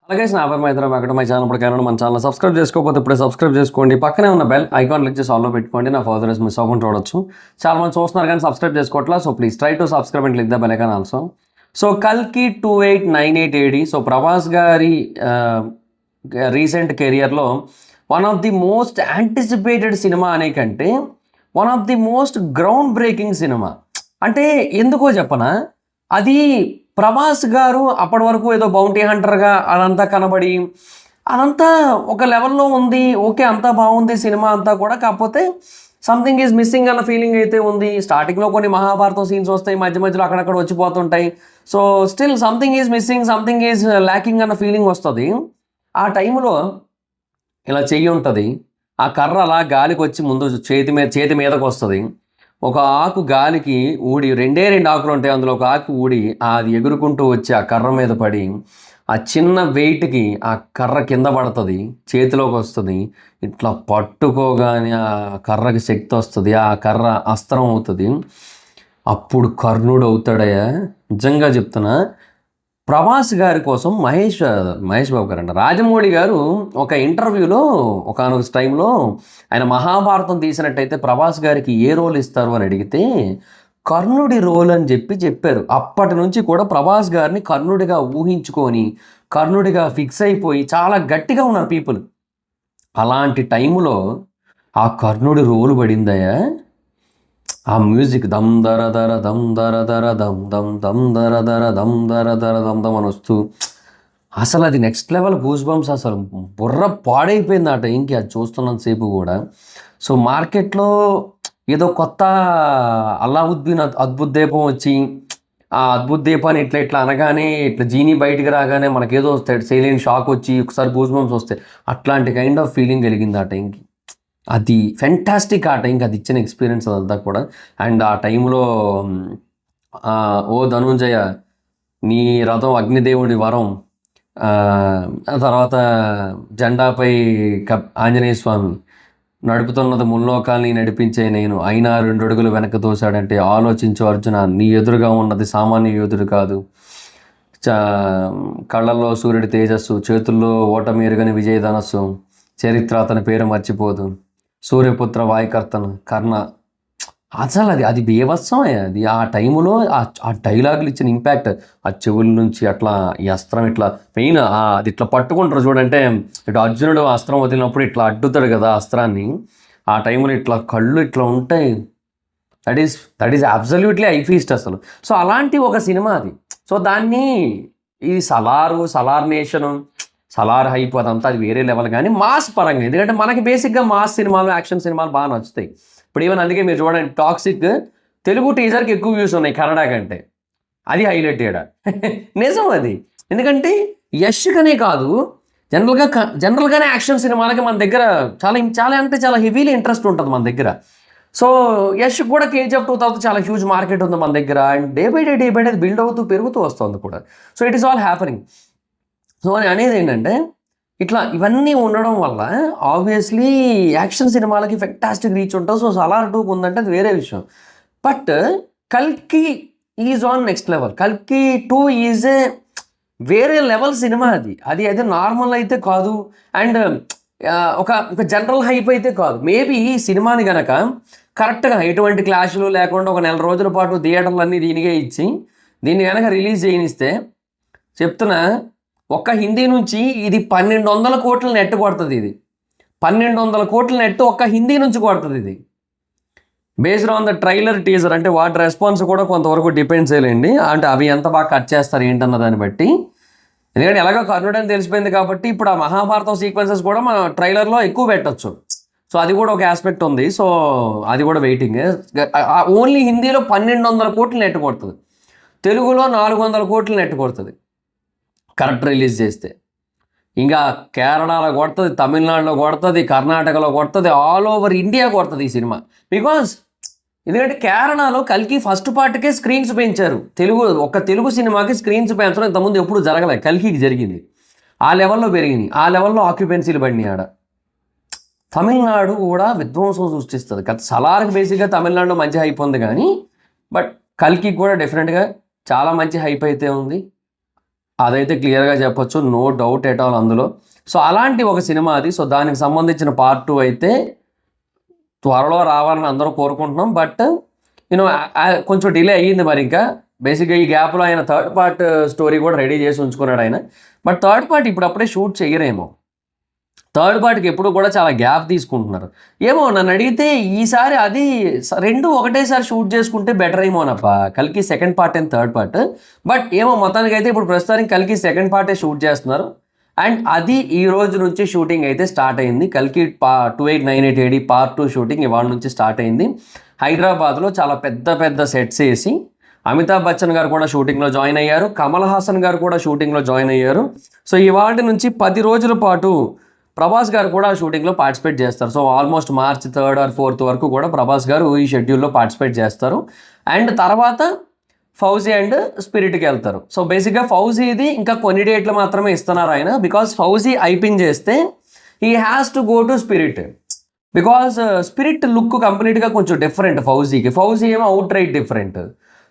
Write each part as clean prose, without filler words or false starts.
అలాగే నా పేరు మైత్రం అక్కడ మై ఛానల్ ఇప్పుడు మన ఛానల్ సబ్స్క్రైబ్ చేసుకోకపోతే ఇప్పుడే సబ్స్క్రైబ్ చేసుకోండి. పక్కనే ఉన్న బెల్ ఐకాన్ క్లిక్ చేసి ఆల్లో పెట్టుకోండి. నా ఫర్దర్ మిస్ అవ్వకుండా చూడొచ్చు. చాలా మంది చూస్తున్నారు కానీ సబ్స్క్రైబ్ చేసుకోవట్లా. So please try to subscribe and click the bell icon also. So కల్కి 2898 AD. సో ప్రభాస్ గారి రీసెంట్ కెరియర్లో one of the most anticipated cinema అనే కంటే one of the most groundbreaking cinema. అంటే ఎందుకో చెప్పనా, అది ప్రభాస్ గారు అప్పటి వరకు ఏదో బౌంటీ హంటర్గా అదంతా కనబడి అదంతా ఒక లెవెల్లో ఉంది. ఓకే, అంతా బాగుంది సినిమా అంతా కూడా, కాకపోతే సంథింగ్ ఈజ్ మిస్సింగ్ అన్న ఫీలింగ్ అయితే ఉంది. స్టార్టింగ్లో కొన్ని మహాభారతం సీన్స్ వస్తాయి, మధ్య మధ్యలో అక్కడక్కడ వచ్చిపోతుంటాయి. So still something is missing, something is lacking అన్న ఫీలింగ్ వస్తుంది. ఆ టైంలో ఇలా చెయ్యి ఉంటుంది, ఆ కర్ర అలా గాలికి వచ్చి ముందు చేతి మీదకి వస్తుంది. ఒక ఆకు గాలికి ఊడి రెండు ఆకులు ఉంటాయి, అందులో ఒక ఆకు ఊడి అది ఎగురుకుంటూ వచ్చి ఆ కర్ర మీద పడి ఆ చిన్న వెయిట్కి ఆ కర్ర కింద పడుతుంది, చేతిలోకి వస్తుంది. ఇట్లా పట్టుకోగానే ఆ కర్రకి శక్తి వస్తుంది, ఆ కర్ర అస్త్రం అవుతుంది. అప్పుడు కర్ణుడు అవుతాడయ్యా. నిజంగా చెప్తున్నా, ప్రభాస్ గారి కోసం మహేష్ బాబు గారు అంట రాజమౌళి గారు ఒక ఇంటర్వ్యూలో ఒకనొక టైంలో ఆయన మహాభారతం తీసినట్టయితే ప్రభాస్ గారికి ఏ రోల్ ఇస్తారు అని అడిగితే కర్ణుడి రోల్ అని చెప్పారు. అప్పటి నుంచి కూడా ప్రభాస్ గారిని కర్ణుడిగా ఊహించుకొని కర్ణుడిగా ఫిక్స్ అయిపోయి చాలా గట్టిగా ఉన్నారు పీపుల్. అలాంటి టైంలో ఆ కర్ణుడి రోలు పడిందయ్యా. ఆ మ్యూజిక్ దమ్ దర దర దమ్ దర దర దమ్ దమ్ దమ్ దర దర దమ్ దర దర దమ్ దమ్ అని వస్తూ అసలు అది నెక్స్ట్ లెవెల్ గూస్ బంప్స్. అసలు బుర్ర పాడైపోయింది ఆ టైంకి అది చూస్తున్నంతసేపు కూడా. సో మార్కెట్లో ఏదో కొత్త అల్లావుద్దీన్ అద్భుత దీపం వచ్చి ఆ అద్భుత దీపాన్ని ఇట్లా అనగానే ఇట్లా జీనీ బయటికి రాగానే మనకేదో సైలెంట్ షాక్ వచ్చి ఒకసారి గూస్ బంప్స్ వస్తాయి, అట్లాంటి కైండ్ ఆఫ్ ఫీలింగ్ కలిగింది ఆ టైంకి. అది ఫెంటాస్టిక్ ఆ టైంకి అది ఇచ్చిన ఎక్స్పీరియన్స్ అదంతా కూడా. అండ్ ఆ టైంలో ఓ ధనుంజయ నీ రథం అగ్నిదేవుడి వరం, ఆ తర్వాత జెండాపై ఆంజనేయ స్వామి నడుపుతున్నది ముల్లోకాల్ని నడిపించే నేను, అయినా 2 అడుగులు వెనక తోశాడంటే ఆలోచించు అర్జున, నీ ఎదురుగా ఉన్నది సామాన్య యోధుడు కాదు. కళ్ళల్లో సూర్యుడి తేజస్సు, చేతుల్లో ఓటమి ఎరుగని విజయధనస్సు, చరిత్ర అతని పేరు మర్చిపోదు, సూర్యపుత్ర వాయుకర్తను కర్ణ. అసలు అది బీభత్సం. అది ఆ టైంలో ఆ డైలాగులు ఇచ్చిన ఇంపాక్ట్, ఆ చెవుల నుంచి అట్లా ఈ అస్త్రం ఇట్లా మెయిన్ అది ఇట్లా పట్టుకుంటారు చూడంటే, ఇటు అర్జునుడు అస్త్రం వదిలినప్పుడు ఇట్లా అడ్డుతాడు కదా అస్త్రాన్ని, ఆ టైంలో ఇట్లా కళ్ళు ఇట్లా ఉంటాయి. That is absolutely I feast అసలు. సో అలాంటి ఒక సినిమా అది. సో దాన్ని ఈ సలార్ నేషను, సలార్ హైప్ అదంతా అది వేరే లెవెల్. కానీ మాస్ పరంగా, ఎందుకంటే మనకి బేసిక్గా మాస్ సినిమాలు యాక్షన్ సినిమాలు బాగా నచ్చుతాయి. ఇప్పుడు ఈవెన్ అందుకే మీరు చూడండి టాక్సిక్ తెలుగు టీజర్కి ఎక్కువ వ్యూస్ ఉన్నాయి కన్నడ కంటే. అది హైలైట్ చేయడా నిజం అది. ఎందుకంటే యష్కనే కాదు, జనరల్గానే యాక్షన్ సినిమాలకి మన దగ్గర చాలా హెవీలీ ఇంట్రెస్ట్ ఉంటుంది మన దగ్గర. సో యష్ కూడా KGF 2 తర్వాత చాలా హ్యూజ్ మార్కెట్ ఉంది మన దగ్గర. అండ్ డే బై డే అది బిల్డ్ అవుతూ పెరుగుతూ వస్తుంది కూడా. So it is all happening. So అని అనేది ఏంటంటే ఇట్లా ఇవన్నీ ఉండడం వల్ల ఆబ్వియస్లీ యాక్షన్ సినిమాలకి ఫెంటాస్టిక్ రీచ్ ఉంటుంది. సో సలార్ 2 ఉందంటే అది వేరే విషయం. బట్ కల్కి ఈజ్ ఆన్ నెక్స్ట్ లెవెల్. కల్కి 2 ఈజ్ ఏ వేరే లెవెల్ సినిమా. అది అయితే నార్మల్ అయితే కాదు, అండ్ ఒక జనరల్ హైప్ అయితే కాదు. మేబీ ఈ సినిమాని కనుక కరెక్ట్గా ఎటువంటి క్లాషులు లేకుండా ఒక 1 రోజుల పాటు థియేటర్లన్నీ దీనికే ఇచ్చి దీన్ని కనుక రిలీజ్ చేయనిస్తే చెప్తున్నా, ఒక్క హిందీ నుంచి ఇది 1200 కోట్ల నెట్ కొడుతుంది. ఇది 1200 కోట్ల నెట్ ఒక్క హిందీ నుంచి కొడుతుంది. ఇది based on the trailer teaser. అంటే వాటి రెస్పాన్స్ కూడా కొంతవరకు డిపెండ్స్ అయ్యండి, అంటే అవి ఎంత బాగా కట్ చేస్తారు ఏంటన్న దాన్ని బట్టి. ఎందుకంటే ఎలాగో కర్ణుడు అని తెలిసిపోయింది కాబట్టి ఇప్పుడు ఆ మహాభారతం సీక్వెన్సెస్ కూడా మన ట్రైలర్లో ఎక్కువ పెట్టచ్చు. సో అది కూడా ఒక ఆస్పెక్ట్ ఉంది. సో అది కూడా వెయిటింగ్. ఓన్లీ హిందీలో 1200 కోట్లు నెట్ కొడుతుంది, తెలుగులో 400 కోట్లు నెట్ కొడుతుంది కరెక్ట్ రిలీజ్ చేస్తే. ఇంకా కేరళలో కొడుతుంది, తమిళనాడులో కొడుతుంది, కర్ణాటకలో కొడుతుంది, ఆల్ ఓవర్ ఇండియా కొడుతుంది ఈ సినిమా. బికాజ్ ఎందుకంటే కేరళలో కల్కి ఫస్ట్ పార్ట్కే స్క్రీన్స్ పెంచారు. తెలుగు సినిమాకి స్క్రీన్స్ పెంచడం ఇంతకుముందు ఎప్పుడు జరగలేదు, కల్కికి జరిగింది. ఆ లెవెల్లో పెరిగింది, ఆ లెవెల్లో ఆక్యుపెన్సీలు పడినాయి ఆడ. తమిళనాడు కూడా విధ్వంసం సృష్టిస్తుంది. సలార్కి బేసిక్గా తమిళనాడులో మంచి హైప్ ఉంది కానీ, బట్ కల్కి కూడా డెఫినెట్గా చాలా మంచి హైప్ అయితే ఉంది. అదైతే క్లియర్గా చెప్పొచ్చు, నో డౌట్ ఎట్ ఆల్ అందులో. సో అలాంటి ఒక సినిమా అది. సో దానికి సంబంధించిన పార్ట్ 2 అయితే త్వరలో రావాలని అందరూ కోరుకుంటున్నాం. బట్ యూనో కొంచెం డిలే అయ్యింది మరి. ఇంకా బేసిక్గా ఈ గ్యాప్లో ఆయన థర్డ్ పార్ట్ స్టోరీ కూడా రెడీ చేసి ఉంచుకున్నాడు ఆయన. బట్ థర్డ్ పార్ట్ ఇప్పుడు అప్పుడే షూట్ చేయరేమో. థర్డ్ పార్ట్కి ఎప్పుడు కూడా చాలా గ్యాప్ తీసుకుంటున్నారు. ఏమో నన్ను అడిగితే ఈసారి అది రెండు ఒకటేసారి షూట్ చేసుకుంటే బెటర్ ఏమోనప్ప, కల్కి second part and third part. But ఏమో మొత్తానికి అయితే ఇప్పుడు ప్రస్తుతానికి కల్కి సెకండ్ పార్టే షూట్ చేస్తున్నారు. అండ్ అది ఈ రోజు నుంచి షూటింగ్ అయితే స్టార్ట్ అయింది. కల్కి 2898 AD పార్ట్ 2 షూటింగ్ ఇవాళ నుంచి స్టార్ట్ అయింది. హైదరాబాద్లో చాలా పెద్ద పెద్ద సెట్స్ వేసి అమితాబ్ బచ్చన్ గారు కూడా షూటింగ్లో జాయిన్ అయ్యారు, కమల్ హాసన్ గారు కూడా షూటింగ్లో జాయిన్ అయ్యారు. సో ఇవాళ నుంచి 10 రోజుల పాటు ప్రభాస్ గారు కూడా షూటింగ్లో పార్టిసిపేట్ చేస్తారు. So almost March 3rd or 4th వరకు కూడా ప్రభాస్ గారు ఈ షెడ్యూల్లో పార్టిసిపేట్ చేస్తారు. అండ్ తర్వాత ఫౌజీ అండ్ స్పిరిట్కి వెళ్తారు. సో బేసిక్గా ఫౌజీది ఇంకా కొన్ని డేట్లు మాత్రమే ఇస్తున్నారు ఆయన, బికాస్ ఫౌజీ ఐపింగ్ చేస్తే he has to go to spirit. Because spirit look కంప్లీట్గా కొంచెం డిఫరెంట్ ఫౌజీకి. ఫౌజీ ఏమో అవుట్ రైట్ డిఫరెంట్.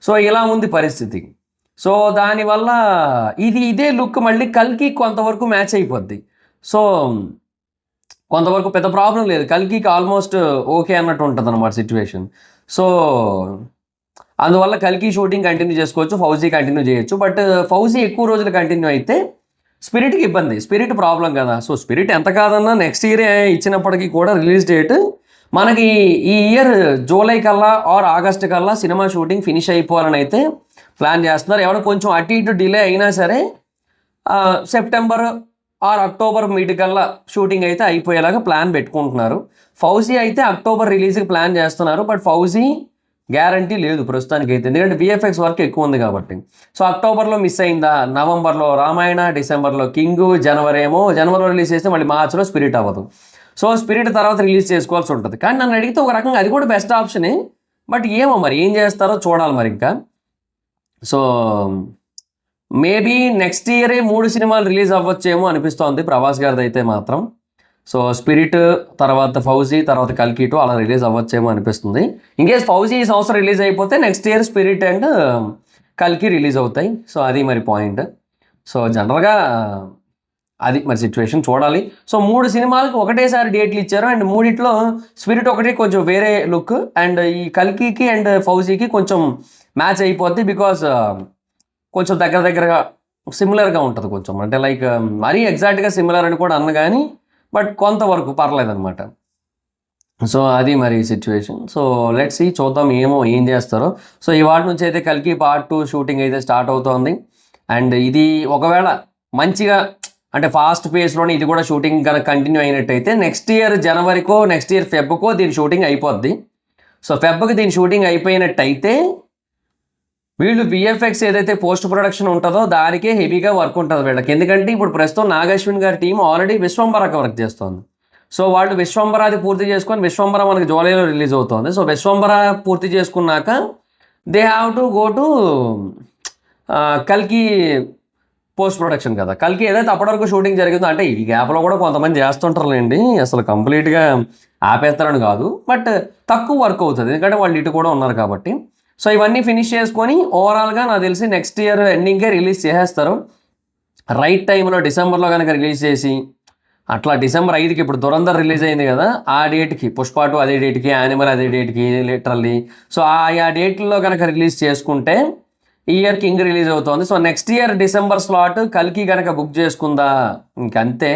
సో ఇలా ఉంది పరిస్థితి. సో దానివల్ల ఇదే లుక్ మళ్ళీ కల్కి కొంతవరకు మ్యాచ్ అయిపోద్ది. సో కొంతవరకు పెద్ద ప్రాబ్లం లేదు, కల్కికి ఆల్మోస్ట్ ఓకే అన్నట్టు ఉంటుంది అన్నమాట సిచ్యువేషన్. సో అందువల్ల కల్కి షూటింగ్ కంటిన్యూ చేసుకోవచ్చు, ఫౌజీ కంటిన్యూ చేయొచ్చు. బట్ ఫౌజీ ఎక్కువ రోజులు కంటిన్యూ అయితే స్పిరిట్కి ఇబ్బంది, స్పిరిట్ ప్రాబ్లం కదా. సో స్పిరిట్ ఎంత కాదన్నా నెక్స్ట్ ఇయర్ ఇచ్చినప్పటికీ కూడా రిలీజ్ డేట్ మనకి ఈ ఇయర్ జూలై కల్లా ఆర్ ఆగస్ట్ కల్లా సినిమా షూటింగ్ ఫినిష్ అయిపోవాలని అయితే ప్లాన్ చేస్తున్నారు. ఎవరైనా కొంచెం అటు ఇటు డిలే అయినా సరే సెప్టెంబర్ ఆర్ అక్టోబర్ మిడ్ కల్లా షూటింగ్ అయితే అయిపోయేలాగా ప్లాన్ పెట్టుకుంటున్నారు. ఫౌజీ అయితే అక్టోబర్ రిలీజ్కి ప్లాన్ చేస్తున్నారు. బట్ ఫౌజీ గ్యారంటీ లేదు ప్రస్తుతానికి అయితే, ఎందుకంటే విఎఫ్ఎక్స్ వర్క్ ఎక్కువ ఉంది కాబట్టి. సో అక్టోబర్లో మిస్ అయిందా, నవంబర్లో రామాయణ, డిసెంబర్లో కింగు, జనవరిలో రిలీజ్ చేస్తే మళ్ళీ మార్చ్లో స్పిరిట్ అవ్వదు. సో స్పిరిట్ తర్వాత రిలీజ్ చేసుకోవాల్సి ఉంటుంది. కానీ నన్ను అడిగితే ఒక రకంగా అది కూడా బెస్ట్ ఆప్షనే. బట్ ఏమో మరి ఏం చేస్తారో చూడాలి మరి ఇంకా. సో మేబీ నెక్స్ట్ ఇయరే 3 సినిమాలు రిలీజ్ అవ్వచ్చేమో అనిపిస్తోంది ప్రభాస్ గారిది అయితే మాత్రం. సో స్పిరిట్ తర్వాత ఫౌజీ తర్వాత కల్కి 2 అలా రిలీజ్ అవ్వచ్చేమో అనిపిస్తుంది. ఇన్కేస్ ఫౌజీ ఈ సంవత్సరం రిలీజ్ అయిపోతే నెక్స్ట్ ఇయర్ స్పిరిట్ అండ్ కల్కి రిలీజ్ అవుతాయి. సో అది మరి పాయింట్. సో జనరల్గా అది మరి సిచ్యువేషన్ చూడాలి. సో 3 సినిమాలకు ఒకటేసారి డేట్లు ఇచ్చారు. అండ్ మూడిట్లో స్పిరిట్ ఒకటి కొంచెం వేరే లుక్, అండ్ ఈ కల్కికి అండ్ ఫౌజీకి కొంచెం మ్యాచ్ అయిపోద్ది. బికాస్ కొంచెం దగ్గరగా సిమిలర్గా ఉంటుంది కొంచెం, అంటే లైక్ మరీ ఎగ్జాక్ట్గా సిమిలర్ అని కూడా అన్న కానీ బట్ కొంతవరకు పర్లేదన్నమాట. సో అది మరి సిచ్యువేషన్. సో లెట్స్ సీ, చూద్దాం ఏం చేస్తారో. సో ఇవాళ నుంచి అయితే కల్కి పార్ట్ 2 షూటింగ్ అయితే స్టార్ట్ అవుతోంది. అండ్ ఇది ఒకవేళ మంచిగా అంటే ఫాస్ట్ పేస్లోనే ఇది కూడా షూటింగ్ కనుక కంటిన్యూ అయినట్టయితే నెక్స్ట్ ఇయర్ జనవరికో నెక్స్ట్ ఇయర్ ఫెబ్కో దీని షూటింగ్ అయిపోద్ది. సో ఫెబ్కి దీని షూటింగ్ అయిపోయినట్టయితే వీళ్ళు విఎఫ్ఎక్స్ ఏదైతే పోస్ట్ ప్రొడక్షన్ ఉంటుందో దానికే హెవీగా వర్క్ ఉంటుంది వీళ్ళకి. ఎందుకంటే ఇప్పుడు ప్రస్తుతం నాగశ్విన్ గారి టీం ఆల్రెడీ విశ్వంబరాకి వర్క్ చేస్తుంది. సో వాళ్ళు విశ్వంబరాది పూర్తి చేసుకొని, విశ్వంబర మనకి జూలైలో రిలీజ్ అవుతుంది. సో విశ్వంబర పూర్తి చేసుకున్నాక they have to go to కల్కి పోస్ట్ ప్రొడక్షన్ కదా. కల్కి ఏదైతే అప్పటి వరకు షూటింగ్ జరిగిందో, అంటే ఈ గ్యాప్లో కూడా కొంతమంది చేస్తుంటారులేండి, అసలు కంప్లీట్గా ఆపేస్తారని కాదు, బట్ తక్కువ వర్క్ అవుతుంది ఎందుకంటే వాళ్ళు ఇటు కూడా ఉన్నారు కాబట్టి. సో ఇవన్నీ ఫినిష్ చేసుకొని ఓవరాల్గా నాకు తెలిసి నెక్స్ట్ ఇయర్ ఎండింగ్కే రిలీజ్ చేసేస్తారు. రైట్ టైంలో డిసెంబర్లో కనుక రిలీజ్ చేసి, అట్లా డిసెంబర్ 5కి ఇప్పుడు దురంధర్ రిలీజ్ అయింది కదా, ఆ డేట్కి పుష్ప 2 అదే డేట్కి, యానిమల్ అదే డేట్కి లిటరల్లీ. సో ఆ డేట్లో కనుక రిలీజ్ చేసుకుంటే ఈ ఇయర్ కింగ్ రిలీజ్ అవుతుంది. So next year December slot కల్కి కనుక బుక్ చేసుకుందా ఇంకంతే,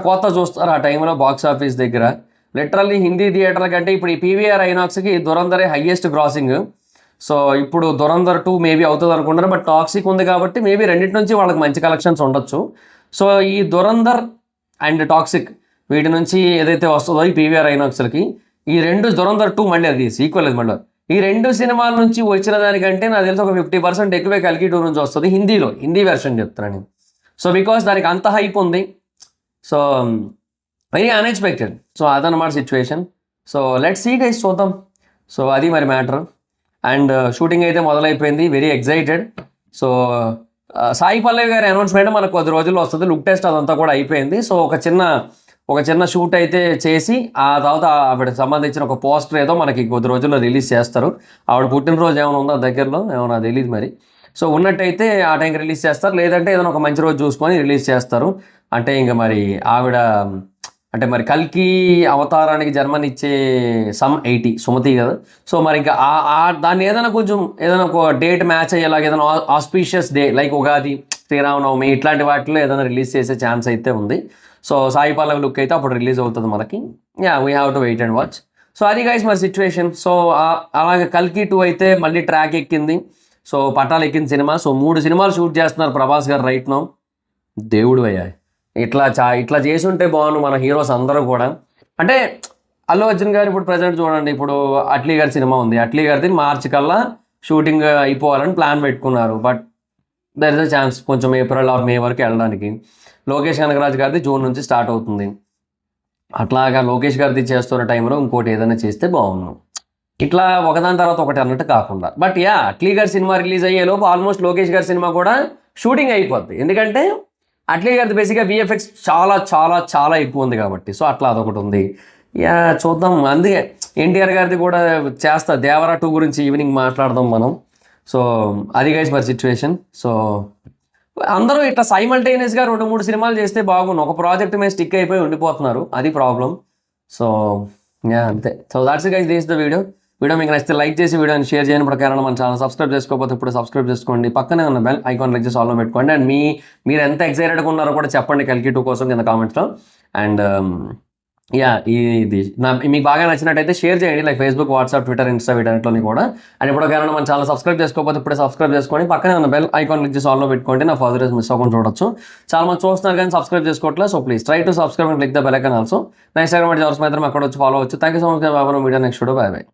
కోత చూస్తారు ఆ టైంలో బాక్స్ ఆఫీస్ దగ్గర. లిటరల్లీ హిందీ థియేటర్ల కంటే ఇప్పుడు ఈ పీవీఆర్ ఐనాక్స్కి దురంధరే హైయెస్ట్ గ్రాసింగ్. సో ఇప్పుడు దురంధర్ 2 మేబీ అవుతుంది అనుకుంటారు, బట్ టాక్సిక్ ఉంది కాబట్టి మేబీ రెండింటి నుంచి వాళ్ళకి మంచి కలెక్షన్స్ ఉండొచ్చు. సో ఈ దురంధర్ అండ్ టాక్సిక్ వీటి నుంచి ఏదైతే వస్తుందో ఈ పీవీఆర్ ఐనాక్స్లకి, ఈ రెండు దురంధర్ 2 మళ్ళీ అది సీక్వెల్ అది మళ్ళీ ఈ 2 సినిమాల నుంచి వచ్చిన దానికంటే నాకు తెలిసి ఒక 50% ఎక్కువే కల్కి 2 నుంచి వస్తుంది హిందీ వెర్షన్ చెప్తున్నాను నేను. సో బికాస్ దానికి అంత హైప్ ఉంది. So very unexpected. సో అదన్నమాట situation. So let's see guys, చూద్దాం. సో అది మరి మ్యాటర్. అండ్ షూటింగ్ అయితే మొదలైపోయింది, very excited. So Sai Pallavi గారి అనౌన్స్మెంట్ మనకు కొద్ది రోజుల్లో వస్తుంది, లుక్ టెస్ట్ అదంతా కూడా అయిపోయింది. సో ఒక చిన్న షూట్ అయితే చేసి ఆ తర్వాత ఆవిడకి సంబంధించిన ఒక పోస్టర్ ఏదో మనకి కొద్ది రోజుల్లో రిలీజ్ చేస్తారు. ఆవిడ పుట్టినరోజు ఏమైనా ఉందో దగ్గరలో ఏమైనా తెలియదు మరి. సో ఉన్నట్టయితే ఆ టైంకి రిలీజ్ చేస్తారు, లేదంటే ఏదైనా ఒక మంచి రోజు చూసుకొని రిలీజ్ చేస్తారు. అంటే ఇంకా మరి ఆవిడ అంటే మరి కల్కి అవతారానికి జన్మనిచ్చే సమ్ 80 సుమతి కదా. సో మరి ఇంకా దాన్ని ఏదైనా కొంచెం ఏదైనా ఒక డేట్ మ్యాచ్ అయ్యేలాగా ఏదైనా auspicious day like Ugadi, Sri Rama Navami ఇట్లాంటి వాటిలో ఏదైనా రిలీజ్ చేసే ఛాన్స్ అయితే ఉంది. సో సాయి పల్లవి లుక్ అయితే అప్పుడు రిలీజ్ అవుతుంది మనకి. We have to wait and watch. So అది గైస్ మరి సిచ్యువేషన్. సో అలాగే కల్కి 2 అయితే మళ్ళీ ట్రాక్ ఎక్కింది. సో పట్టాలు ఎక్కింది సినిమా. సో 3 సినిమాలు షూట్ చేస్తున్నారు ప్రభాస్ గారు రైట్ నౌ. దేవుడు అయ్యా, ఇట్లా చేసి ఉంటే బాగుండు మన హీరోస్ అందరూ కూడా. అంటే అల్లు అర్జున్ గారు ఇప్పుడు ప్రజెంట్ చూడండి, ఇప్పుడు అట్లీ గారి సినిమా ఉంది, అట్లీ గారిది మార్చి కల్లా షూటింగ్ అయిపోవాలని ప్లాన్ పెట్టుకున్నారు. But there is a chance కొంచెం ఏప్రిల్ ఆర్ మే వరకు వెళ్ళడానికి. లోకేష్ కనగరాజ్ గారిది జూన్ నుంచి స్టార్ట్ అవుతుంది. అట్లాగా లోకేష్ గారిది చేస్తున్న టైంలో ఇంకోటి ఏదైనా చేస్తే బాగున్నాం, ఇట్లా ఒకదాని తర్వాత ఒకటి అన్నట్టు కాకుండా. బట్ అట్లీ గారి సినిమా రిలీజ్ అయ్యేలోపు ఆల్మోస్ట్ లోకేష్ గారి సినిమా కూడా షూటింగ్ అయిపోద్ది. ఎందుకంటే అట్లీ గారిది బేసిక్గా VFX చాలా చాలా చాలా ఎక్కువ ఉంది కాబట్టి. సో అట్లా అదొకటి ఉంది. చూద్దాం. అందుకే ఎన్టీఆర్ గారిది కూడా చేస్తా, దేవరా 2 గురించి ఈవినింగ్ మాట్లాడదాం మనం. సో అది గైస్ మరి సిచ్యువేషన్. సో అందరూ ఇట్లా సైమల్టేనియస్గా 2-3 సినిమాలు చేస్తే బాగుండు. ఒక ప్రాజెక్ట్ మీద స్టిక్ అయిపోయి ఉండిపోతున్నారు, అది ప్రాబ్లం. సో అంతే. So that's guys, this the video మీకు నచ్చితే లైక్ చేసి వీడియోని షేర్ చేయని ప్రకారం మన ఛానల్ సబ్స్క్రైబ్ చేసుకోకపోతే ఇప్పుడు సబ్స్క్రైబ్ చేసుకోండి. పక్కనే ఉన్న బెల్ ఐకాన్ క్లిక్ చేసి ఆల్లో పెట్టుకోండి. అండ్ మీరు ఎంత ఎక్సైటెడ్గా ఉన్నారో కూడా చెప్పండి కల్కి 2 కోసం కింద కామెంట్స్లో. అండ్ ఇది మీకు బాగా నచ్చినట్టయితే షేర్ చేయండి, like Facebook, WhatsApp, Twitter, Insta వీటన్నిటిలోని కూడా. అండ్ ఇప్పుడు కారణం మన ఛానల్ సబ్స్క్రైబ్ చేసుకోకపోతే ఇప్పుడే సబ్స్క్రైబ్ చేసుకోండి. పక్కనే ఉన్న బెల్ ఐకాన్ క్లిక్ చేసి ఆల్లో పెట్టుకోండి. నా ఫర్దర్ మిస్ అవ్వకుండా చూడొచ్చు. చాలా మంది చూస్తున్నారు కానీ సబ్స్క్రైబ్ చేసుకోవట్లేదు. So please try to subscribe and click the bell icon also. నా ఇన్స్టాగ్రామ్ అవర్స్ మాత్రం అక్కడ వచ్చి ఫాలో అవచ్చు. Thank you so much Baba. Video next video. By by.